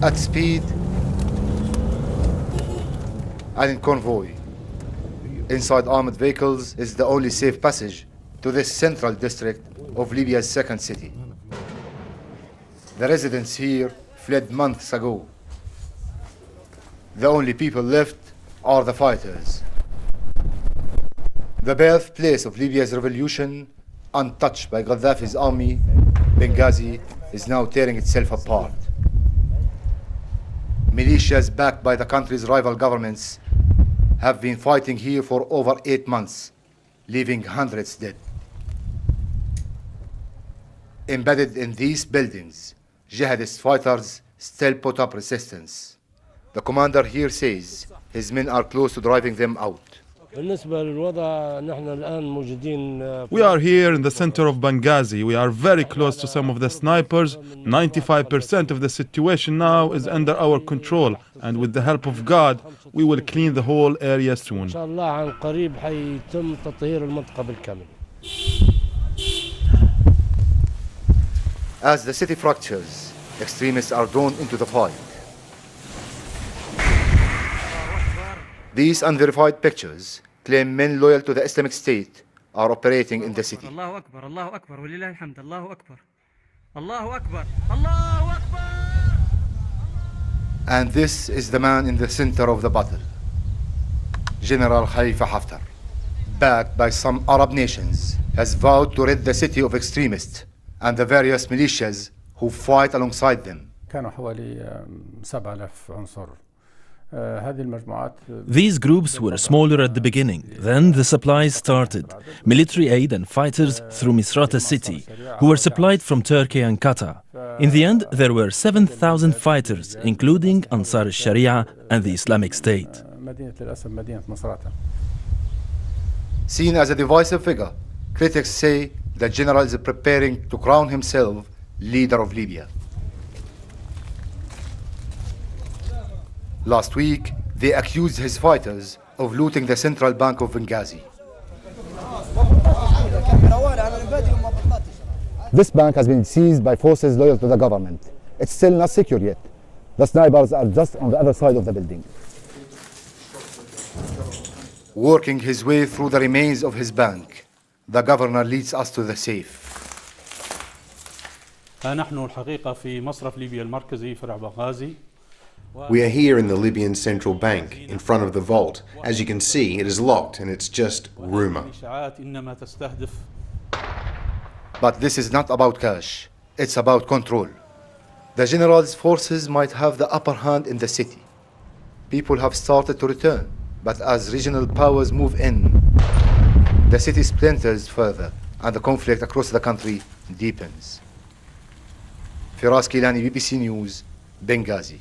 at speed and in convoy. Inside armored vehicles is the only safe passage to this central district of Libya's second city. The residents here fled months ago. The only people left are the fighters. The birthplace of Libya's revolution, untouched by Gaddafi's army, Benghazi, is now tearing itself apart. Militias backed by the country's rival governments have been fighting here for over 8 months, leaving hundreds dead. Embedded in these buildings, jihadist fighters still put up resistance. The commander here says his men are close to driving them out. We are here in the center of Benghazi. We are very close to some of the snipers. 95% of the situation now is under our control, and with the help of God, we will clean the whole area soon. As the city fractures, extremists are drawn into the fight. These unverified pictures claim men loyal to the Islamic State are operating in the city. Allahu Akbar, Allahu Akbar, walillahi alhamd, Allahu Akbar, Allahu Akbar, Allahu Akbar. And this is the man in the center of the battle, General Khalifa Haftar, backed by some Arab nations, has vowed to rid the city of extremists and the various militias who fight alongside them. كانوا حوالي 7000 عنصر. These groups were smaller at the beginning. Then the supplies started. Military aid and fighters through Misrata city, who were supplied from Turkey and Qatar. In the end, there were 7,000 fighters, including Ansar al-Sharia and the Islamic State. Seen as a divisive figure, critics say the general is preparing to crown himself leader of Libya. Last week, they accused his fighters of looting the central bank of Benghazi. This bank has been seized by forces loyal to the government. It's still not secure yet. The snipers are just on the other side of the building. Working his way through the remains of his bank, the governor leads us to the safe. نحن الحقيقة في مصرف ليبيا المركزي فرع بنغازي. We are here in the Libyan central bank, in front of the vault. As you can see, it is locked and it's just rumor. But this is not about cash, it's about control. The general's forces might have the upper hand in the city. People have started to return, but as regional powers move in, the city splinters further and the conflict across the country deepens. Feras, Killani, BBC News, Benghazi.